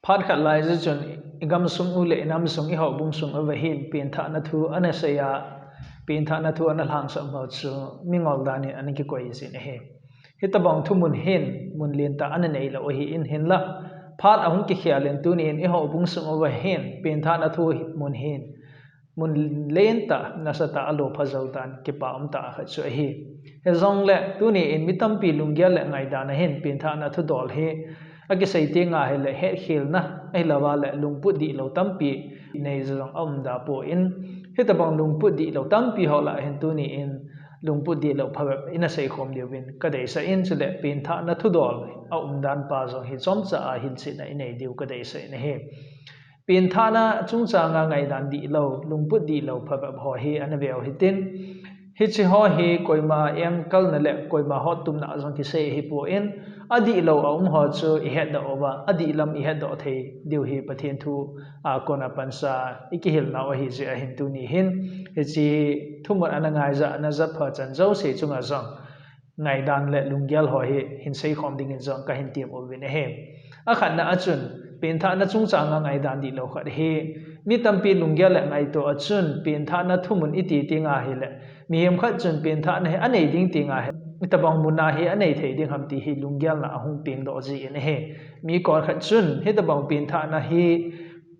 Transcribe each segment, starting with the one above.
phát khát lại rồi chun igam sung u le nam sung I hậu bung sung ở về hin pin thà na thu anh say à pin thà na thu anh lang sợ màu chu mingol đani anh cái quay gì này hi ta bang thu mun liên ta anh này là ohi in hin la phát ahung cái khia lên tu ni I hậu bung sung ở về hin pin thà na thu mun len ta na sa ta alo phazau tan ke pa ta kha chu hi he zong le tu ni in mitam pi lungia le ngai da na hen pin tha na thu dol he agi sei te nga he le he khil na ai lawa le lungpu di lo tam pi nei zong da po in he ta bang lungpu di lo tam pi ho la hen tu ni in lungpu di lo pha in a sei khom de win ka dei sa in chu le pin tha na thu dol dan pa zong hi chom cha a hin sin na nei diu ka dei sa in he pin thana chung cha nga ngai dan di lo lungput di lo pha ho hi an veo hitin hi chi ho hi koima em kal na le koima hot tum na jong ki se hi po in adi lo ho chu I het da over adi lam I het do the diu hi pathian thu a kona pansa ikihil na hi je a hin tu ni hin hi chi thumar an ngai za na za pha chan zo se chunga jong ngai dan le lungyal ho hi hin sei khom ding in jong ka hin tiam o win he a khan na achun pin tha na chung changa ngai dan di lo khat he mi tampi lungia le ngai to achun pin tha na thumun iti tinga hi le mi hem khat chun pin tha na he anei ding tinga he tabang muna he anei thei ding ham ti hi lungia na ahung ping do ji in he mi ko khat chun he tabang pin tha na hi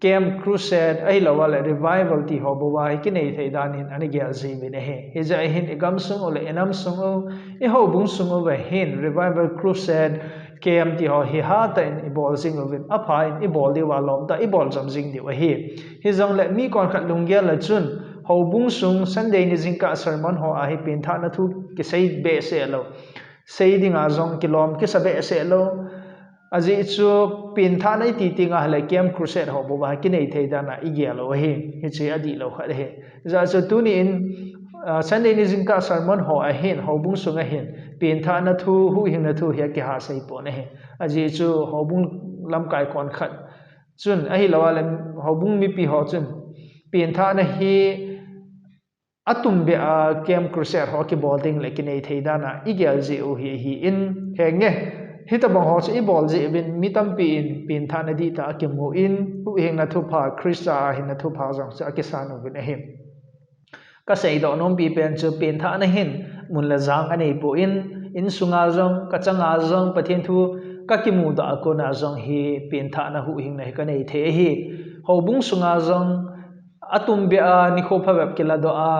camp crusade ai lawa le revival ti ho bo wa ki nei thei dan in ani gyal ji mi ne he ja hin igam sung ole enam sung o e ho bung sung o ve hin revival crusade kem ti ho hi ha ta in ibol sing lovin apha in ibol di wa lom ta ibol jam jing di wa hi zong le mi kon khat lungia la chun ho bung sung sunday ni jing ka sermon ho a hi pin tha na thu ki sei be se lo sei ding a zong kilom ki sa be se lo aji chu pin tha nai ti tinga hle kem crusade ho bo ba ki nei thei da na igya lo hi chi adi lo khat he za chu tu ni in sunday ni jing ka sermon ho a hin ho bung sung a hin pin tha na thu hu hing na thu he ki ha sei po ne he aji chu ho bung lam kai kon khat chun a hi lawa le ho bung mi pi ho chun pin tha na hi atum be a kem crusade ho ki bowling le ki nei thei da na igel ji o hi in he nge hi ta bang ho chi bol ji bin mi tam pi in pin tha na di ta ki mu in hu hing na thu pha krista hin na thu pha jang cha ki sa no bin he ka sei do nom pi pen chu pin tha na hin mun la jang anei po in sunga jong ka changa jong pathian thu ka ki mu da ko na jong hi pin tha na hu hing na ka nei the hi ho bung sunga jong atum be a ni kho pha web ke la do a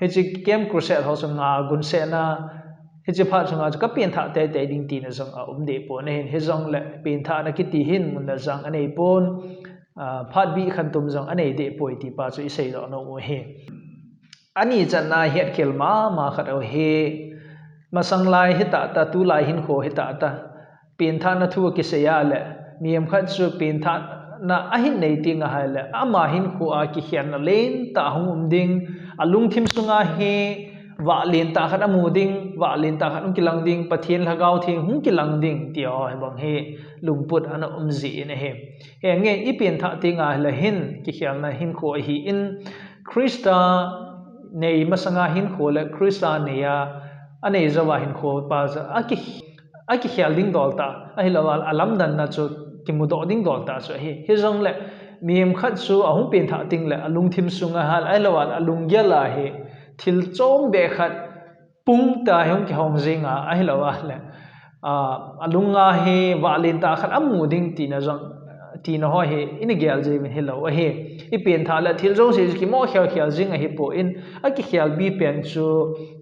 he chi kem crusade ho sunga gun se na he chi pha sunga ka pin tha te te ding ti na jong a de po ne he jong le pin tha na ki ti hin mun la jang anei pon phat bi khan tum jong anei de poi ti pa chu I sei do no o he ani chan na het khel ma khat o he masang lai hi ta tu lai hin kho hi ta pin tha na thu ki se ya le miem khat chu pin tha na a hin nei ti nga ha le ama hin kho a ki hian na len ta hung ding alung thim sunga he wa len ta khat amu ding wa len ta khat ki lang ding pathian lagau thing hung ki lang ding ti o bang he lungput ana ji ne he nge I pin tha ti nga le hin ki hian na hin kho hi in krista nei masanga hin kho le krista ne ya anei zawa hin kho pa za aki khial ding dol ta a hilawal alam dan na chu kimudo ding dol ta chu hi zong le miem khat chu ahung pin tha ting le alung thim sunga hal ai lawal alung gela he thil chom be khat pung ta hong ki hong zinga a hilawal le alunga he walin ta khat amu ding ti na jong ti na ho he in gel je min hello a he I pen tha la thil jong se ki mo khial jing a hi po in a ki khial bi pen chu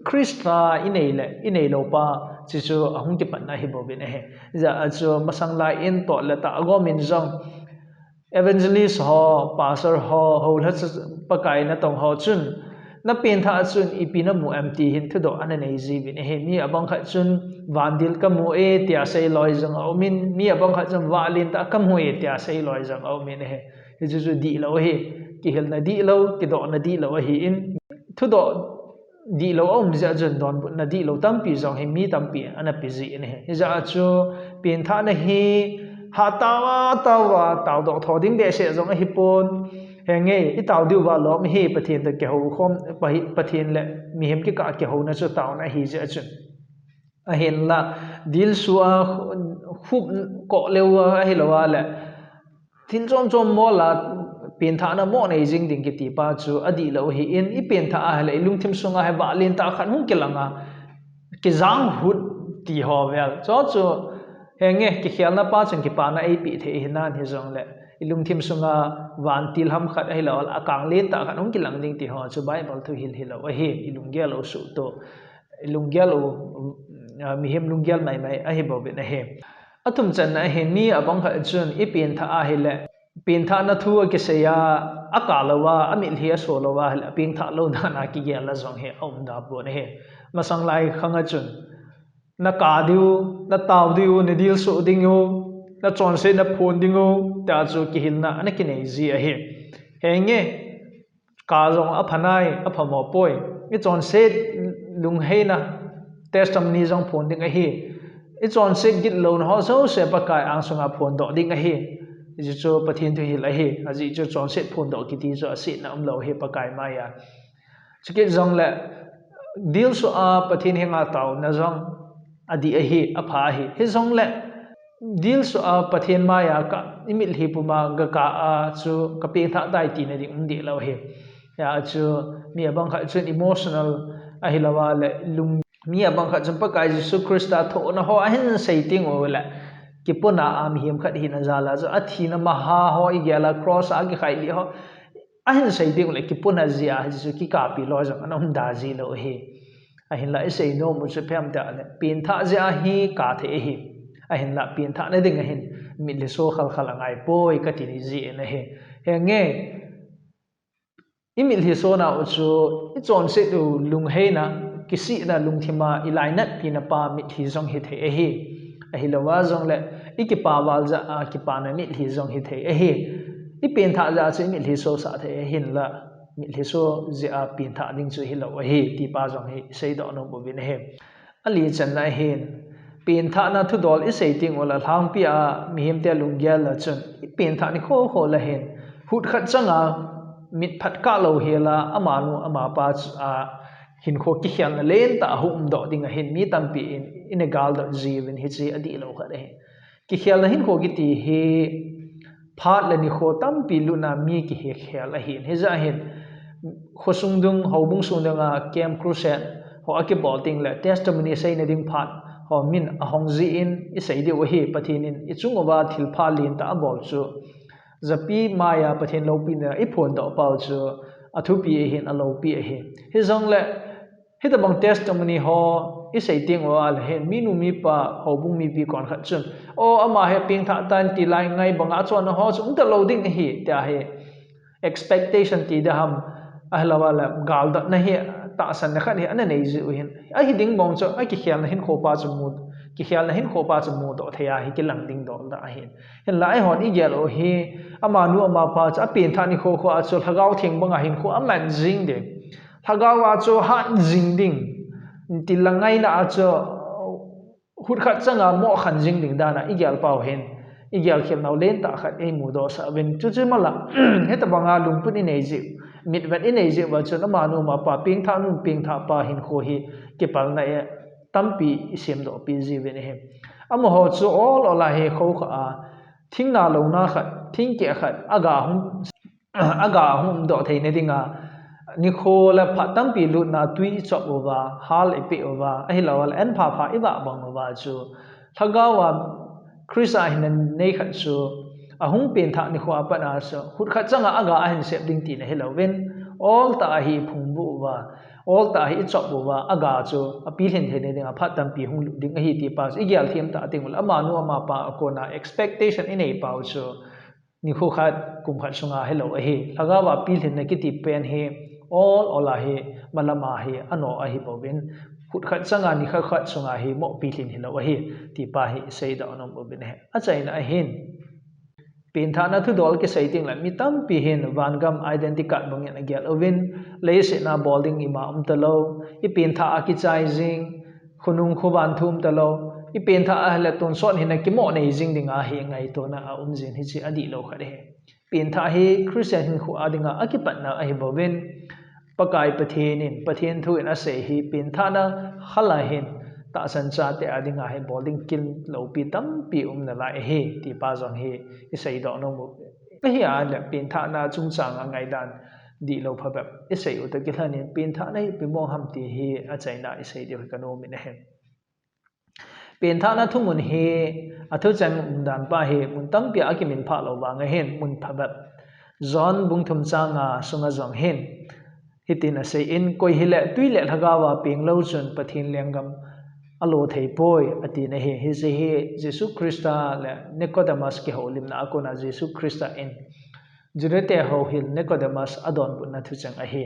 krista inei lo pa chi chu ahung ki pan na hi bo bin he za chu masang la in to la ta go min jong evangelist ho pastor ho la pa kai na tong ho chun na pen tha chun I pi na mu empty hin thu do an nei ji bin he mi abang kha chun vandil ka mu e tia sei loi jong au min mi abang kha chun walin ta kam hu e tia sei loi jong au min he ju di lo he ki hel na di lo ki do na di lo hi in thu do di lo om ja jon don na di lo tam pi jong he mi tam pi ana pi ji ne he ja chu pin tha na hi ha tawa taw do thoding de se jong hi pon henge I taw diu wa lom hi pathian ta ke ho khom pathian le mi hem ki ka ke ho na chu taw na hi ja chun a hen la dil suwa khup ko lewa hi lawa le thin chom mo la pen tha na mo nei jing ding ki ti pa chu adi lo hi in I pen tha a le lung thim sunga he ba lin ta khan hung kelanga ki zang hut ti ho vel chu henge ki khial na pa chang ki pa na ai pi the hinan hi zong le ilung thim sunga van til ham khat ai lo akang len ta khan hung kilang ding ti ho chu bible thu hil hilo a hi ilung gel o su to ilung gel o mi hem lung gel mai a hi bo be na he atum chan na he ni abang kha chun I pen tha a hi le pen tha na thu ke se ya akalawa amil hi so lowa hal pen tha lo da na ki gel la zong he om da bo ne he masang lai khanga chun na ka diu na taw diu ne dil so ding yo na chon se na phone ding yo ta chu ki hil na ana ki nei ji a he henge ka zong a phanai a phamo poi I chon se lung he na testam ni zong phone ding a hi I chon se git lo na ho so se pa kai ang sunga phone do ding a hi ji chu pathin thu hil a hi aji chu chon se phone do ki ti zo se na lo he pa kai ma ya chike zong le deal so a pathin henga taw na zong adi a hi a pha hi he zong le deal so a pathin ma ya ka imil hi puma ga ka a chu ka pe tha dai ti na ding de lo he ya chu mi abang kha chu emotional a hi lawa le lung mi abang kha chum pa kai Jesu Christa tho na ho a hin sei ting o le ki puna am him khat hi na zala zo athi na ma ha ho I gela cross a ki khai li ho a hin sei ting le ki puna zia Jesu ki ka pi lo jang anom da ji lo he a hin la sei no mu chu phem ta le pin tha zia hi ka the hi a hin la pin tha na ding a hin mi le so khal khal angai poi ka ti ni ji na he he nge imil hi so na u chu I chon se du lung he na kisi na lung thima ilai nat pi na pa mi thi zong hi the a hi lawa zong le I ki pa wal za a ki pa na mi hi zong hi the a hi I pen tha za chu mi hi so sa the hin la mi hi so zia pin tha ding chu hi lo a hi ti pa zong hi sei do no bo bin he ali chan na hin pen tha na thu dol I sei ting ola hlang pi a mi hem te lung gyal la chun I pen tha ni kho la hin hut khat changa mit phat ka lo he la amanu ama pa a hin kho ki khial na len ta hum do ding a hin mi tam pi in a gal do jivin hi chi adi lo kha de ki khial na hin kho gi ti he phat la ni kho tam pi lu na mi ki he khial a hin he za hin khosung dung hobung sung dang a camp crusade ho a ki bolting la testimony sei na ding phat ho min a hong ji in I sei de wa hi pathin in I chung wa thil pha lin ta bol chu zapi maya pathin lo pi na I phone do pau chu athu pi a hin a lo pi a hin he zong le he ta bang testimony ho I sei ting wa al hen mi nu mi pa ho bung mi pi kon khat chun o ama he ping tha tan ti lai ngai banga chon ho chung ta loading hi ta he expectation ti da ham ahlawa la gal da na hi ta san na khat hi an nei ji hin a hi ding bong cho a ki khial na hin kho pa chu mu ki khial na hin kho pa chu mu do thaya hi ki lang ding do da hin hen lai hon I gel o hi ama nu ama pa cha pin tha ni kho kho a chu thagau thing banga hin kho aman jing de thagau a chu han jing ding ti langai na a chu hut khat changa mo khan jing ding da na I gel pau hen I gel khem nau len ta khat ei mu do sa wen chu chu mala he ta banga lung pun I nei ji mit vet I nei ji wa chu na ma nu ma pa ping tha pa hin kho hi ki pal na e tampi sem do pi ji wen he am ho chu all ola he kho kha a thing na lo na khat thing ke khat aga hum do thei ne dinga ni kho la pha tampi lu na tui chop over hal epi over a hi lawal en pha I ba bang over chu thagawa Krista hin nei khat chu a hung pen tha ni kho apa na so hut khat changa aga a hin sep ding ti na hello wen all ta hi phung bu wa all ta hi chop bu wa aga chu a pi hin the ne ding a phat tam pi hung lu ding a hi ti pa I gyal thiam ta ting ama nu ama pa ko na expectation in ei pau chu ni kho khat kum khat sunga hello a hi thagawa pi hin na ki ti pen he all ola he malama he ano a hi bo ben hut khat changa ni kha khat sunga hi mo pi hin hello a hi ti pa hi sei da onom bo ben he a chai na hin pin tha na thu dol ke sei ting la mi tam pi hin van gam identity card bang ya gel ovin le se na bolding ima ta lo I pin tha a ki chai jing khunung khoban thum ta lo I pin tha a la ton son hin ki mo nei jing dinga he ngai to na a jin hi chi adi lo kha de pin tha hi Christian hin khu adinga a ki pat na a hi bovin pakai pathin thu in a se hi pin tha na khala hin ta san cha te adinga he bolding kin lo pi tam pi na la he ti pa jong he I sei do no mu hi le pin tha na chung chang ngai dan di lo pha bap isei u ta ki thani pin tha nei pi mo ham ti hi a chaina isei di ka no mi na he pin tha na thumun hi athu chang dan pa hi mun tam pi akimin pha lo wa nga hen mun pha bap zon bung thum changa sunga zong hen hitin a sei in koi hi le tui le thagawa ping lo chun pathin lengam alo thei poi ati na hi se hi jesu christa le nicodemus ki holim na akona jesu christa in jurete ho hil nicodemus adon bu na thu chang a hi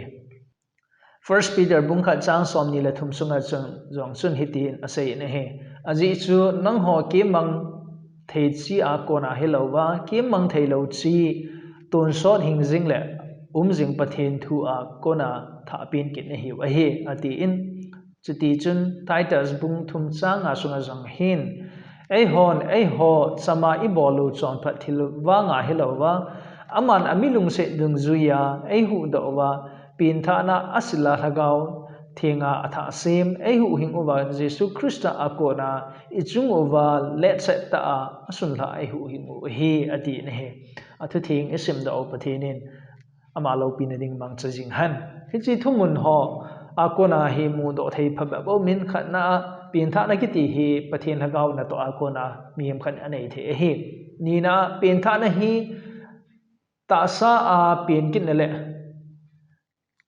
first peter bung kha chang som ni le thum sunga chung jong chun hitin a sei na hi aji chu nang ho ke mang thei chi a kona hilowa ke mang thei lo chi ton sot hing jing le jing pathin thu a kona tha pin kit na hi wa hi ati in chuti chun titus bung thum chang a sunga jong hin ei ho chama i bolu chon phat thil wa nga hilowa aman amilung se dung zuya ei hu do wa pin tha na asila thagau thinga atha sim ei hu hing over jesu christa akona ichung over let set ta asun la ei hu hing hi ati ne he athu thing isim da opathinin ama lo pin ding mang chajing han hi chi thumun ho akona hi mu do thei phaba bo min khat na pin tha na ki ti hi pathin thagau na to akona miem khan anei the hi ni na pin tha na hi ta sa a pin kin le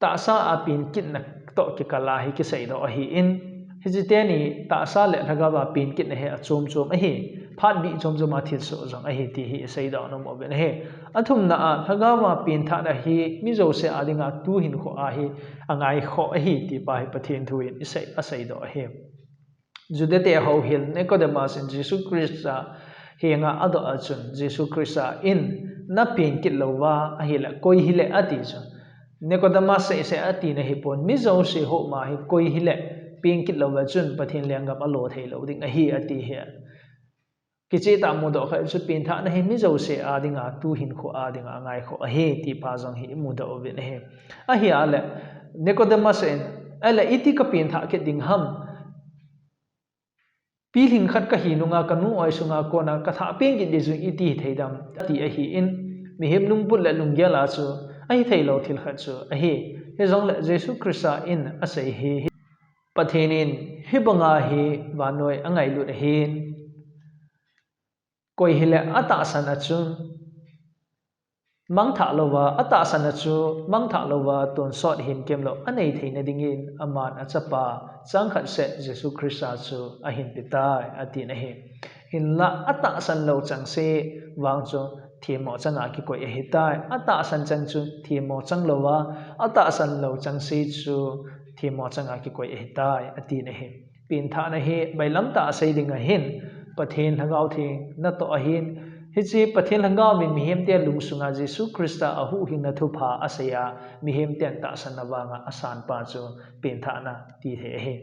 ta sa a pin kin na to ki kala hi ki sei do hi in hijiteni ta sa le thaga ba pin kin he achom chom a hi phat bi chom chom a thil so jong a hi ti hi sei do no mo ben he athum na a thaga ba pin tha na hi mi zo se adinga tu hin kho a hi angai kho a hi ti pa hi pathin thu in sei a sei do a hi judete ho hil nicodemus in jesus christ henga ado achun jesus christ in na pin kit lowa a hi la koi hi le ati chu nicodemus se ati na hi pon mi zo se ho ma hi koi hi le pin kit lowa chun pathin lengam alo thei lo ding a hi ati he kichi ta mu do kha chu pin tha na hi mi zo se a dinga tu hin kho a dinga ngai kho a he ti pa jong hi mu do ovin he a hi ale nicodemus en ala iti ka pin tha ke ding ham piling khat ka hi nunga kanu oi sunga kona ka tha pin gi de zu iti theidam ti a hi in mi hem lung put la lung ya la chu ai thei lo thil khat chu a hi he jong la jesu christa in a sei hi pathenin hi banga hi wanoi angai lut hin koi hile ata san achun mang tha lowa ata san achu mang tha lowa ton sot hin kem lo anei theina dingin aman achapa chang khat se jesu christa chu a hin pitai ati na hi hin la ata san lo chang se wang chu thiemo changa ki koi hi tai ata san chang chu thiemo chang lowa ata san lo chang se chu thiemo changa ki koi hi tai ati na hi pin tha na hi bailam ta sei dinga hin pathin hangau thing na to a hin hichi pathin hangau mi hem te lung sunga jesu christa ahu hin na thu pha asaya mi hem ten ta sanawanga asan pa chu pin tha na ti he he